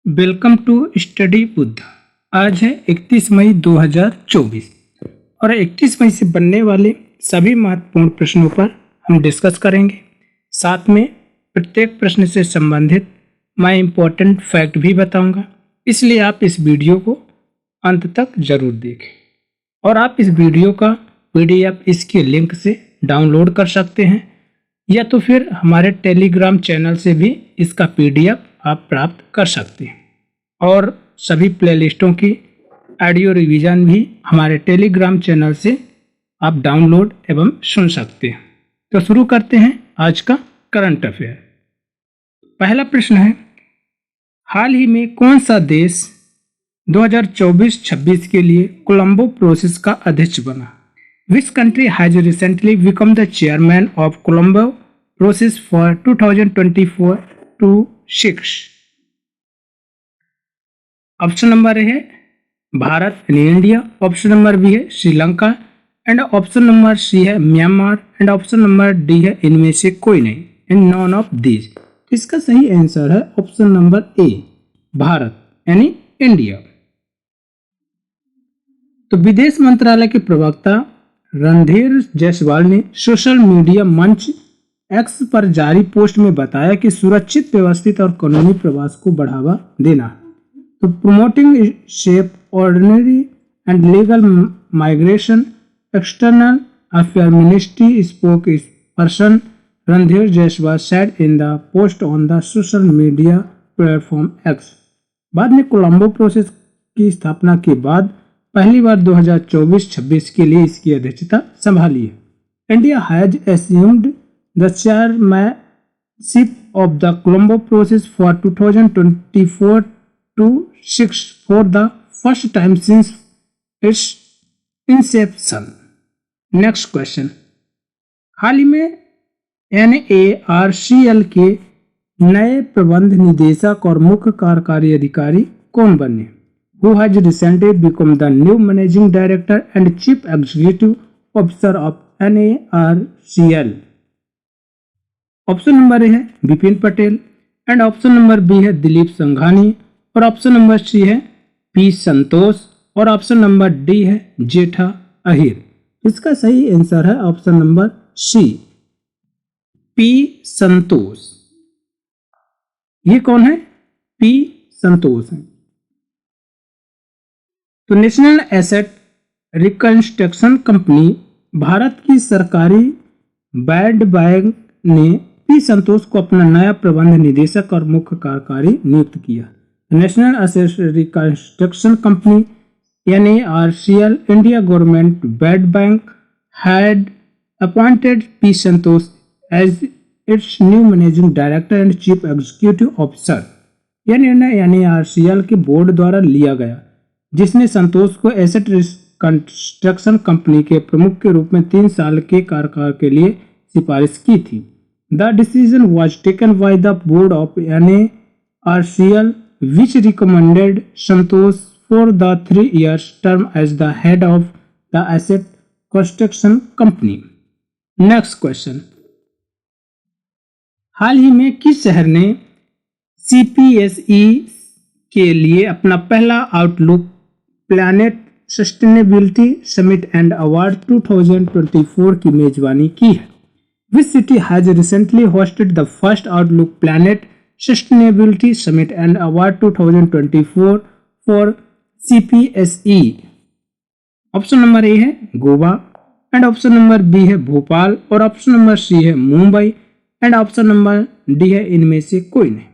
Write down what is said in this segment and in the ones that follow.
Welcome to study Buddha. आज है 31 मई 2024 और 31 मई से बनने वाले सभी महत्वपूर्ण प्रश्नों पर हम डिस्कस करेंगे। साथ में प्रत्येक प्रश्न से संबंधित मैं इम्पोर्टेंट फैक्ट भी बताऊंगा, इसलिए आप इस वीडियो को अंत तक जरूर देखें। और आप इस वीडियो का PDF इसके लिंक से डाउनलोड कर सकते हैं या तो फिर हमारे टेलीग्राम चैनल से भी इसका PDF आप प्राप्त कर सकते हैं। और सभी प्लेलिस्टों की ऑडियो रिवीजन भी हमारे टेलीग्राम चैनल से आप डाउनलोड एवं सुन सकते हैं। तो शुरू करते हैं आज का करंट अफेयर। पहला प्रश्न है, हाल ही में कौन सा देश 2024-26 के लिए कोलंबो प्रोसेस का अध्यक्ष बना? Which country has recently become the chairman of Colombo process for 2024-26? Option number A है भारत यानी इंडिया, ऑप्शन नंबर बी है Sri Lanka and option number C है Myanmar and option number D है इनमें से कोई नहीं एंड नॉन ऑफ दीज। इसका सही आंसर है ऑप्शन नंबर ए भारत यानी इंडिया। तो विदेश मंत्रालय के प्रवक्ता रणधीर जायसवाल ने सोशल मीडिया मंच एक्स पर जारी पोस्ट में बताया कि सुरक्षित, व्यवस्थित और कानूनी प्रवास को बढ़ावा देना। तो promoting safe, ordinary and legal migration, External Affairs Ministry spokesperson Ranveer Jaiswal said in the post on the social media platform X। बाद में कोलंबो प्रोसेस की स्थापना के बाद पहली बार 2024-26 के लिए इसकी अध्यक्षता संभाली है। India has assumed the chairmanship of the Colombo process for 2024-26 for the first time since its inception। Next question, हाल ही में NARCL के नए प्रबंध निदेशक और मुख्य कार्यकारी अधिकारी कौन बने? Who has recently become the new managing director and chief executive officer of NARCL? Option number A है Vipin Patel and option number B है दिलीप संघानी और ऑप्शन नंबर सी है पी संतोष और ऑप्शन नंबर डी है जेठा अहिर। इसका सही आंसर है ऑप्शन नंबर सी पी संतोष। ये कौन है? पी संतोष है। तो national asset reconstruction company Bharat की सरकारी बैड बैंक ने पी संतोष को अपना नया प्रबंध निदेशक और मुख्य कार्यकारी नियुक्त किया। National asset reconstruction company NARCL India government bad bank had appointed P Santosh as its new managing director and chief executive officer. यह निर्णय NARCL के बोर्ड द्वारा लिया गया, जिसने संतोष को एसेट कंस्ट्रक्शन कंपनी के प्रमुख के रूप में 3 साल के कार्यकाल के लिए सिफारिश की थी। The decision was taken by the board of NARCL which recommended Santosh for the 3 years term as the head of the asset construction company। Next question, हाल ही में किस शहर ने CPSE के लिए अपना पहला outlook planet sustainability summit and award 2024 की मेजबानी की है? Which city has recently hosted the first Outlook Planet Sustainability Summit and Award 2024 for CPSE? Option number A है Goa and option number B है भोपाल और ऑप्शन नंबर सी है Mumbai and option number D है इनमें से कोई नहीं।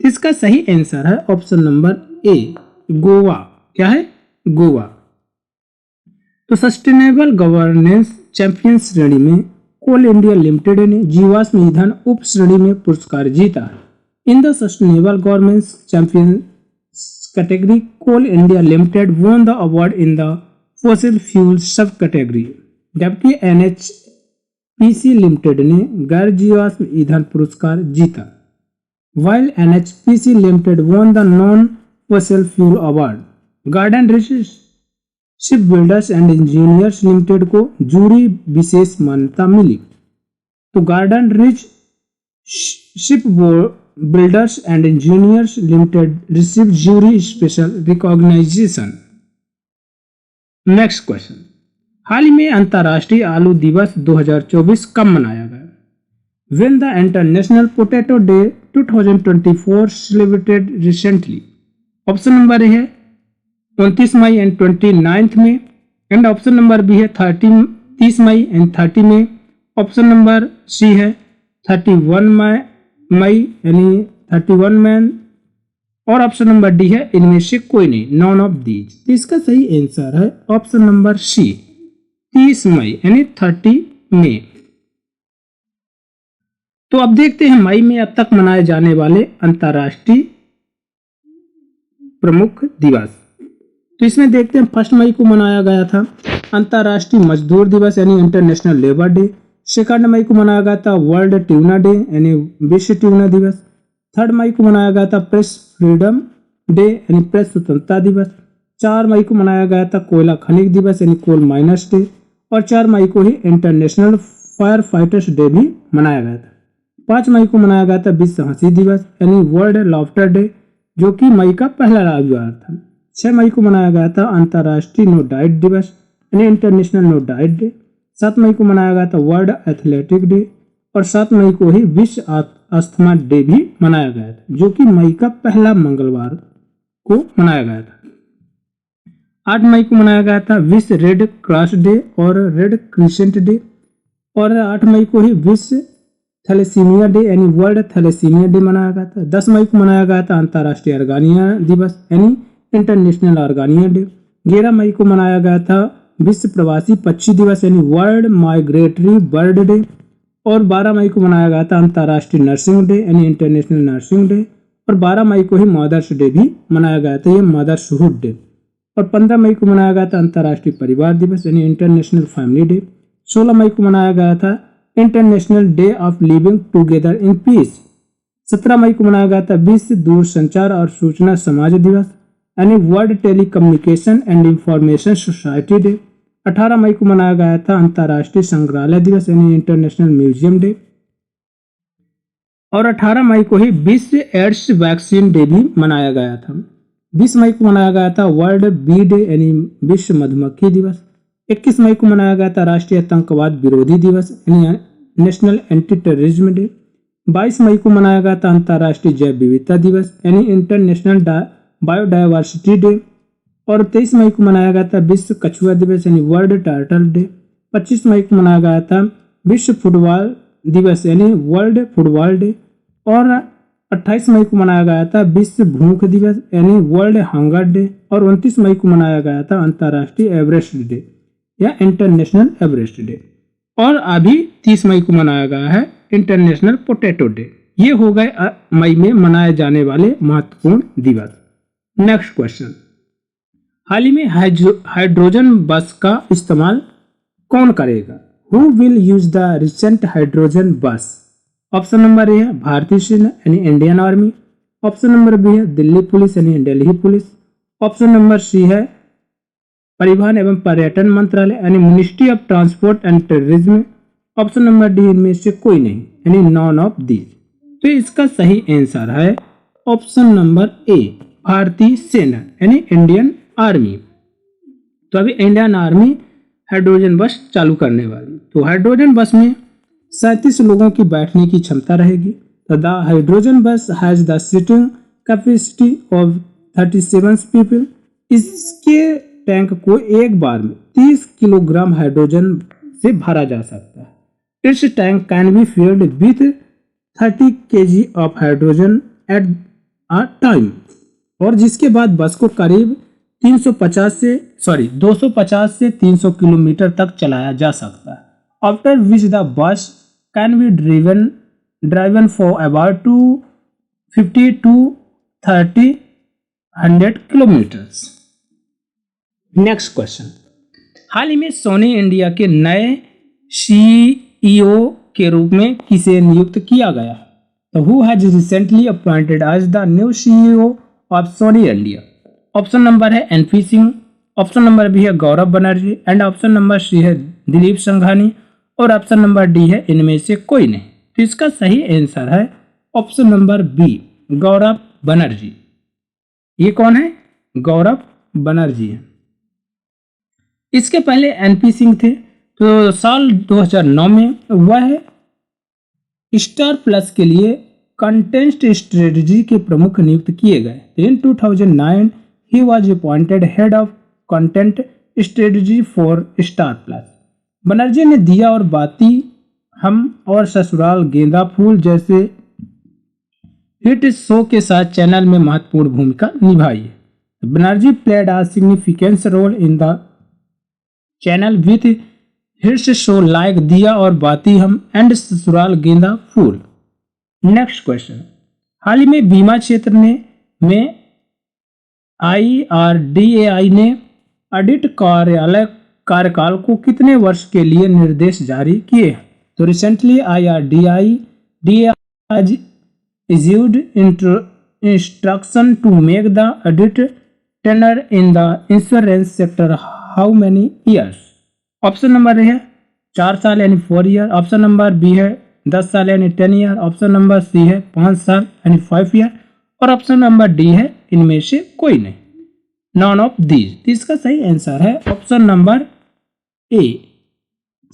इसका सही आंसर है ऑप्शन नंबर ए गोवा। क्या है? गोवा। तो सस्टेनेबल गवर्नेंस चैंपियन श्रेणी में कोल इंडिया लिमिटेड ने जीवाश्म ईंधन उप श्रेणी में पुरस्कार जीता है। In the sustainable governance champion category Coal India Limited won the award in the fossil fuel sub category, जबकि NHPC लिमिटेड ने गैर जीवाश्म ईंधन पुरस्कार जीता। While NHPC Limited won the non-fossil fuel award, Garden Reach Ship Builders and Engineers Limited को jury विशेष मान्यता मिली। तो Garden Reach Ship Builders and Engineers Limited receive jury special recognition. Next question, हाल ही में अंतर्राष्ट्रीय आलू दिवस 2024 कब मनाया गया? When the International Potato Day 2024 celebrated recently? Option number A है 29 मई एंड 29 में, एंड ऑप्शन नंबर बी है 30 मई एंड 30 में, ऑप्शन नंबर सी है 31 मई यानी 31 में, और ऑप्शन नंबर डी है इनमें से कोई नहीं, नॉन ऑफ दीज। तो इसका सही आंसर है ऑप्शन नंबर सी 30 मई यानी 30 मई। तो अब देखते हैं मई में अब तक मनाए जाने वाले अंतर्राष्ट्रीय प्रमुख दिवस। तो इसमें देखते हैं 1 मई को मनाया गया था अंतर्राष्ट्रीय मजदूर दिवस यानी इंटरनेशनल लेबर डे। 2 मई को मनाया गया था वर्ल्ड ट्यूना डे यानी विश्व ट्यूना दिवस। 3 मई को मनाया गया था प्रेस फ्रीडम डे यानी प्रेस स्वतंत्रता दिवस। 4 मई को मनाया गया था कोयला खनिक दिवस यानी कोल माइनर्स डे, और 4 मई को ही इंटरनेशनल फायर फाइटर्स डे भी मनाया गया था। 5 मई को मनाया गया था विश्व हंसी दिवस यानी वर्ल्ड लाफ्टर डे, जो कि मई का पहला रविवार था। 6 मई को मनाया गया था अंतर्राष्ट्रीय नो डाइट दिवस यानी इंटरनेशनल नो डाइट डे। 7 मई को मनाया गया था वर्ल्ड एथलेटिक डे, और 7 मई को ही विश्व अस्थमा डे भी मनाया गया था, जो कि मई का पहला मंगलवार को मनाया गया था। 8 मई को मनाया गया था विश्व रेड क्रॉस डे और रेड क्रिसेंट डे, और 8 मई को ही विश्व थैलेसीमिया डे यानी वर्ल्ड थैलेसीमिया डे मनाया गया था। 10 मई को मनाया गया था अंतर्राष्ट्रीय अर्गानिया दिवस यानी इंटरनेशनल अर्गानिया डे। 11 मई को मनाया गया था विश्व प्रवासी पक्षी दिवस यानी वर्ल्ड माइग्रेटरी बर्ड डे, और 12 मई को मनाया गया था अंतर्राष्ट्रीय नर्सिंग डे यानी इंटरनेशनल नर्सिंग डे, और 12 मई को ही मदर्स डे भी मनाया गया था, ये मदर्सहुड डे। और 15 मई को मनाया गया था अंतर्राष्ट्रीय परिवार दिवस यानी इंटरनेशनल फैमिली डे। 16 मई को मनाया गया था international day of living together in peace. 17 मई को मनाया गया था विश्व दूरसंचार और सूचना समाज दिवस यानी world telecommunication and information society day. 18 मई को मनाया गया था अंतर्राष्ट्रीय संग्रहालय दिवस यानी इंटरनेशनल म्यूजियम डे, और 18 मई को ही विश्व एड्स वैक्सीन डे भी मनाया गया था। 20 मई को मनाया गया था वर्ल्ड बी डे यानी विश्व मधुमक्खी दिवस। 21 मई को मनाया गया था राष्ट्रीय आतंकवाद विरोधी दिवस यानी नेशनल एंटी टेररिज्म डे। 22 मई को मनाया गया था अंतर्राष्ट्रीय जैव विविधता दिवस यानी इंटरनेशनल बायोडायवर्सिटी डे, और 23 मई को मनाया गया था विश्व कछुआ दिवस यानी वर्ल्ड टर्टल डे। 25 मई को मनाया गया था विश्व फुटबॉल दिवस यानी वर्ल्ड फुटबॉल डे, और 28 मई को मनाया गया था विश्व भूख दिवस यानी वर्ल्ड हंगर डे, और 29 मई को मनाया गया था अंतर्राष्ट्रीय एवरेस्ट डे या इंटरनेशनल एवरेस्ट डे, और अभी 30 मई को मनाया गया है इंटरनेशनल पोटैटो डे। ये हो गए मई में मनाए जाने वाले महत्वपूर्ण दिवस। नेक्स्ट क्वेश्चन, हाल ही में हाइड्रोजन बस का इस्तेमाल कौन करेगा? Who will use the recent hydrogen bus? Option number A है भारतीय सेना यानी Indian army, option number B है दिल्ली पुलिस यानी Delhi police, option number C है परिवहन एवं पर्यटन मंत्रालय यानी ministry of transport and tourism, option number D इनमें से कोई नहीं यानी नॉन ऑफ दीज। तो इसका सही आंसर है ऑप्शन नंबर ए भारतीय सेना यानी इंडियन आर्मी। तो अभी इंडियन आर्मी हाइड्रोजन बस चालू करने वाली। तो हाइड्रोजन बस में 37 लोगों की बैठने की क्षमता रहेगी। तो the hydrogen bus has the seating capacity of 37 people. इसके टैंक को एक बार में 30 किलोग्राम हाइड्रोजन से भरा जा सकता है। इस tank can be filled with 30 kg of hydrogen at a time, और जिसके बाद बस को करीब 250 से 300 किलोमीटर तक चलाया जा सकता है। After which the bus can be driven for about 50 to 100 kilometres. Next question, हाल ही में सोनी इंडिया के नए सीईओ के रूप में किसे नियुक्त किया गया? तो who has recently appointed as the new CEO of Sony India? Option number है NP Singh, option number B है Gaurav Banerjee, and option number C है दिलीप संघानी, और ऑप्शन नंबर डी है इनमें से कोई नहीं। तो इसका सही आंसर है ऑप्शन नंबर बी गौरव बनर्जी। ये कौन है? गौरव बनर्जी है। इसके पहले एनपी सिंह थे। तो साल 2009 में वह स्टार प्लस के लिए कंटेंट स्ट्रेटजी के प्रमुख नियुक्त किए गए। इन 2009 he was appointed head of content strategy for star plus. Banerjee ने दिया और बाती, हम और ससुराल गेंदा फूल जैसे हिट शो के साथ चैनल में महत्वपूर्ण भूमिका निभाई है। Banerjee played a significant role in the channel with hits shows like Diya Aur बाती, हम एंड ससुराल गेंदा फूल। नेक्स्ट क्वेश्चन, हाल ही में बीमा क्षेत्र में IRDAI ने ऑडिट कार्यकाल को कितने वर्ष के लिए निर्देश जारी किए हैं? तो recently IRDAI issued instruction to make the audit tenure in the insurance sector how many years? Option number A है 4 साल यानी 4 ईयर, ऑप्शन नंबर बी है 10 साल यानी 10 ईयर, ऑप्शन नंबर सी है 5 साल यानी 5 ईयर और ऑप्शन नंबर डी है इनमें से कोई नहीं, नॉन ऑफ दीज। इसका सही आंसर है ऑप्शन नंबर ए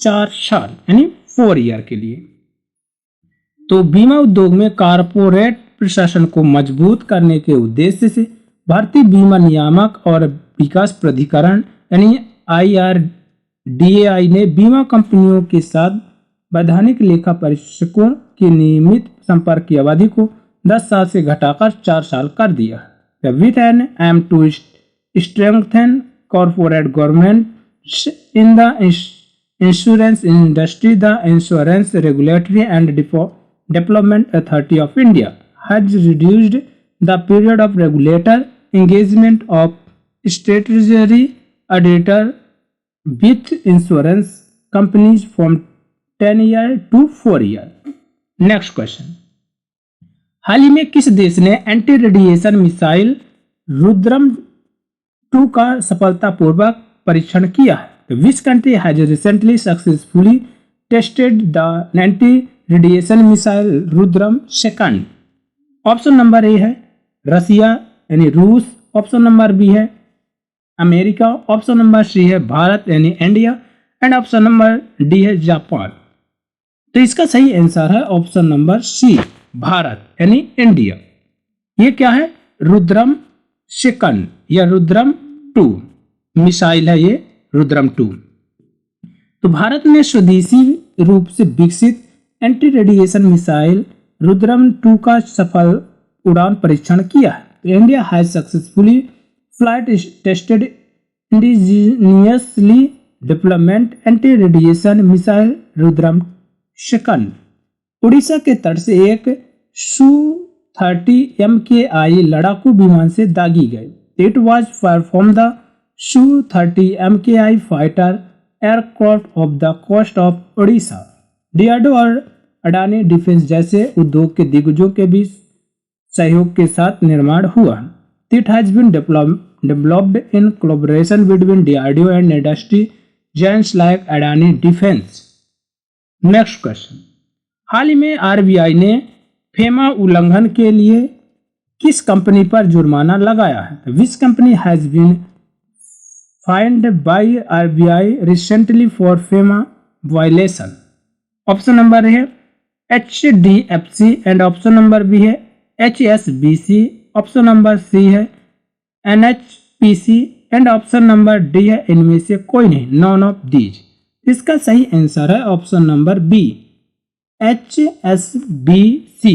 4 साल यानी 4 ईयर के लिए। तो बीमा उद्योग में कारपोरेट प्रशासन को मजबूत करने के उद्देश्य से भारतीय बीमा नियामक और विकास प्राधिकरण यानी IRDAI ने बीमा कंपनियों के साथ वैधानिक लेखा परीक्षकों की नियमित संपर्क की अवधि को 10 साल से घटाकर 4 साल कर दिया। With an aim to strengthen corporate government in the insurance industry, the insurance regulatory and development authority of India has reduced the period of regulator engagement of statutory auditor with insurance companies from 10 year to 4 year. Next question. हाल ही में किस देश ने anti radiation missile Rudram 2 का सफलतापूर्वक परीक्षण किया है? Which country has recently successfully tested the anti radiation missile Rudram 2? Option number A है रसिया यानी रूस, ऑप्शन नंबर बी है अमेरिका, ऑप्शन नंबर सी है भारत यानी India and option number D है जापान। तो इसका सही आंसर है ऑप्शन नंबर सी भारत यानी इंडिया। ये क्या है? रुद्रम 2 या रुद्रम 2 मिसाइल है ये रुद्रम 2। तो भारत ने स्वदेशी रूप से विकसित एंटी रेडिएशन मिसाइल रुद्रम 2 का सफल उड़ान परीक्षण किया है। India has successfully flight tested indigenously development anti-radiation missile Rudram 2 Orissa के तट से एक Su-30 MKI लड़ाकू विमान से दागी गई। It was from the Su-30 MKI fighter aircraft of the coast of Odisha. DRDO और अडानी डिफेंस जैसे उद्योग के दिग्गजों के बीच सहयोग के साथ निर्माण हुआ। It has been developed in collaboration between DRDO and industry giants like Adani Defense. Next question. हाल ही में RBI ने फेमा उल्लंघन के लिए किस कंपनी पर जुर्माना लगाया है? Which company has been fined by RBI recently for FEMA violation? Option number है HDFC and option number B है HSBC, ऑप्शन नंबर सी है NHPC and option number D है इनमें से कोई नहीं, नॉन ऑफ दीज। इसका सही आंसर है ऑप्शन नंबर बी HSBC।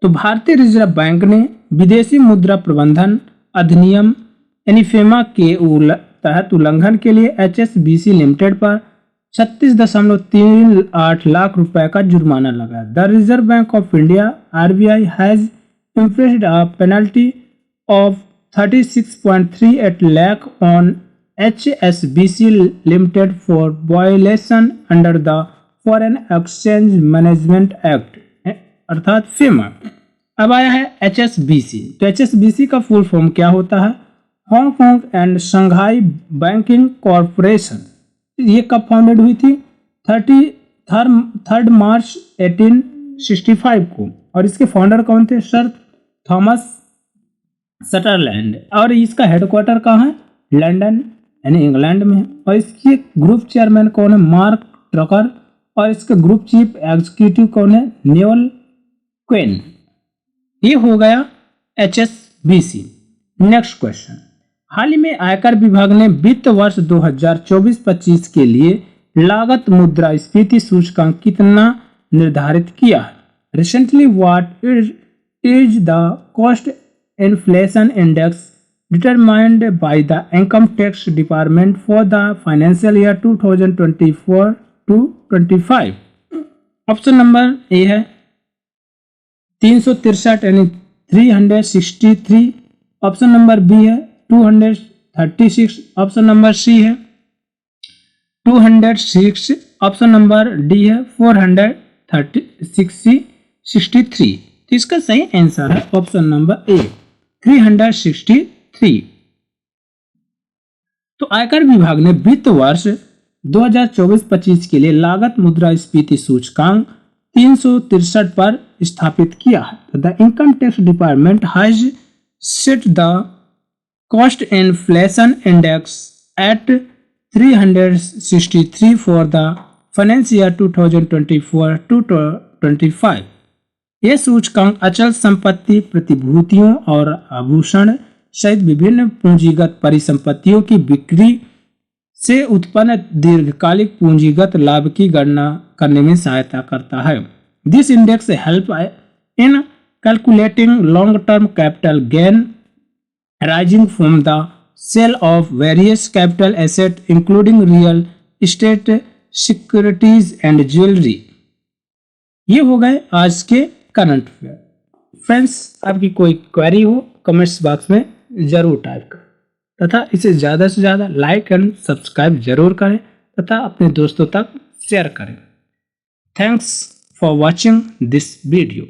तो भारतीय रिजर्व बैंक ने विदेशी मुद्रा प्रबंधन अधिनियम यानी फेमा के तहत उल्लंघन के लिए HSBC लिमिटेड पर 36.38 लाख रुपए का जुर्माना लगाया। The reserve bank of India RBI has impressed a penalty of 36.38 lakh on HSBC limited for violation under the foreign exchange management act अर्थात फेमा। अब आया है HSBC। तो HSBC का फुल फॉर्म क्या होता है? Hong Kong and Shanghai banking corporation. ये कब फाउंडेड हुई थी? 3 मार्च 18 1965 को। और इसके फाउंडर कौन थे? Sir Thomas Sutherland. और इसका हेडक्वार्टर कहाँ है? लंदन यानी इंग्लैंड में है। और इसके ग्रुप चेयरमैन कौन है? Mark trucker. और इसके ग्रुप चीफ एग्जीक्यूटिव कौन है? नेवल क्वेन। ये हो गया HSBC। नेक्स्ट क्वेश्चन, हाल ही में आयकर विभाग ने वित्त वर्ष 2024-25 के लिए लागत मुद्रास्फीति सूचकांक कितना निर्धारित किया है? Recently what is the cost inflation index determined by the income tax department for the financial year 2024-25? Option number A है 363 यानी 363। ऑप्शन नंबर बी है 236। ऑप्शन नंबर सी है 206। ऑप्शन नंबर डी है 463। तो इसका सही आंसर है ऑप्शन नंबर ए 363। तो आयकर विभाग ने वित्त वर्ष 2024-25 के लिए लागत मुद्रास्फीति सूचकांक 363 पर स्थापित किया है। The income tax department has set the cost inflation index at 363 for the financial year 2024-25। यह सूचकांक अचल संपत्ति, प्रतिभूतियों और आभूषण सहित विभिन्न पूंजीगत परिसंपत्तियों की बिक्री से उत्पन्न दीर्घकालिक पूंजीगत लाभ की गणना करने में सहायता करता है। This index help in calculating long term capital gain rising from the sale of various capital asset including real estate, securities and jewellery. ये हो गए आज के करंट अफेयर। फ्रेंड्स, आपकी कोई क्वेरी हो कमेंट्स बॉक्स में जरूर टाइप करें तथा इसे ज़्यादा से ज़्यादा लाइक एंड सब्सक्राइब जरूर करें तथा अपने दोस्तों तक शेयर करें। Thanks for watching this video.